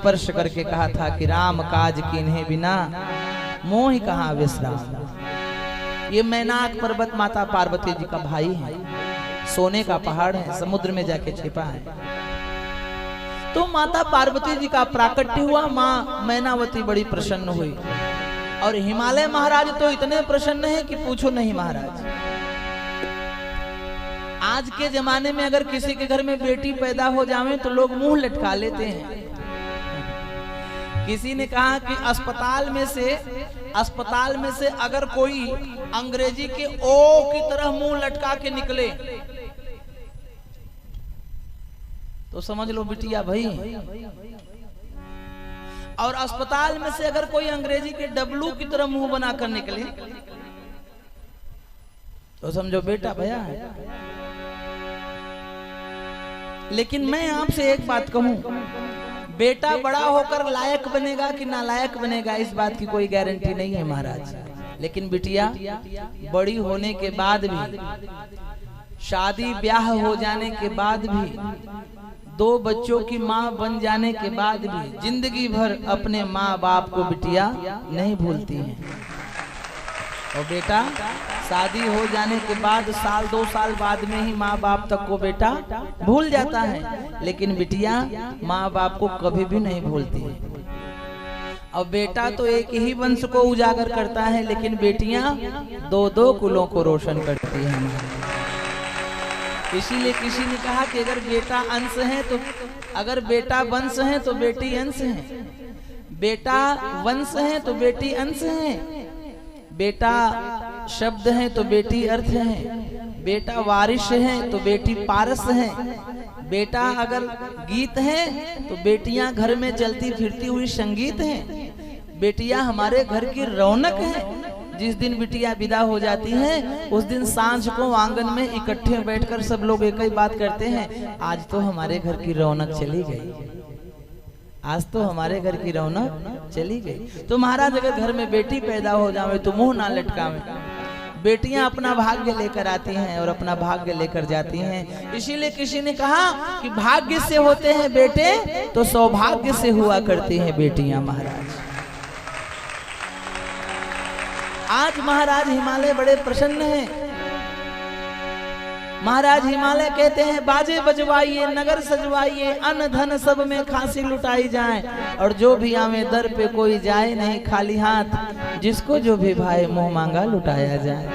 स्पर्श करके कहा था कि राम काज कीन्हे बिना मोह कहाँ विश्राम। ये मैनाक पर्वत माता पार्वती जी का भाई है, सोने का पहाड़ है, समुद्र में जाके छिपा है। तो माता पार्वती जी का प्राकट्य हुआ, माँ मैनावती बड़ी प्रसन्न हुई। और हिमालय महाराज तो इतने प्रसन्न हैं कि पूछो नहीं महाराज। आज के जमाने में अगर किसी के घर में बेटी पैदा हो जावे तो लोग मुंह लटका लेते हैं। किसी ने कहा कि अस्पताल में से अगर कोई अंग्रेजी के ओ की तरह मुंह लटका के निकले तो समझ लो बिटिया भाई। और अस्पताल में से अगर कोई अंग्रेजी के डब्लू की तरह मुंह बनाकर निकले तो समझो बेटा भैया है। लेकिन मैं आपसे एक बात कहूं, बेटा बड़ा होकर लायक बनेगा कि नालायक बनेगा इस बात की कोई गारंटी नहीं है महाराज। लेकिन बिटिया बड़ी होने के बाद भी, शादी ब्याह हो जाने के बाद भी, 2 बच्चों की माँ बन जाने के बाद भी जिंदगी भर अपने माँ बाप को बिटिया नहीं भूलती हैं। और बेटा शादी हो जाने के बाद साल 2 साल बाद में ही माँ बाप तक को बेटा भूल जाता है, लेकिन बिटिया माँ बाप को कभी भी नहीं भूलती है। अब बेटा तो एक ही वंश को उजागर करता है, लेकिन बेटियां 2-2 कुलों को रोशन करती हैं। इसीलिए किसी ने कहा कि अगर बेटा अंश है तो, अगर बेटा वंश है तो बेटी अंश है, बेटा वंश है तो बेटी अंश है, बेटा शब्द है तो बेटी अर्थ है, बेटा वारिश है तो बेटी पारस है, बेटा अगर गीत है तो बेटियां घर में चलती फिरती हुई संगीत है, बेटियां हमारे घर की रौनक है। जिस दिन बिटिया विदा हो जाती हैं उस दिन सांझ को आंगन में इकट्ठे बैठकर सब लोग एक ही बात करते हैं, आज तो हमारे घर की रौनक चली गई, आज तो हमारे घर की रौनक चली गई। तो महाराज अगर घर में बेटी पैदा हो जावे तो मुंह ना लटकावे। बेटियां अपना भाग्य लेकर आती हैं और अपना भाग्य लेकर जाती हैं। इसीलिए किसी ने कहा कि भाग्य से होते हैं बेटे तो सौभाग्य से हुआ करती हैं बेटियां महाराज। आज महाराज हिमालय बड़े प्रसन्न हैं। महाराज हिमालय कहते हैं बाजे बजवाइए, नगर सजवाइए, अन्न धन सब में खांसी लुटाई जाए, और जो भी आवे दर पे कोई जाए नहीं खाली हाथ, जिसको जो भी भाई मुंह मांगा लुटाया जाए।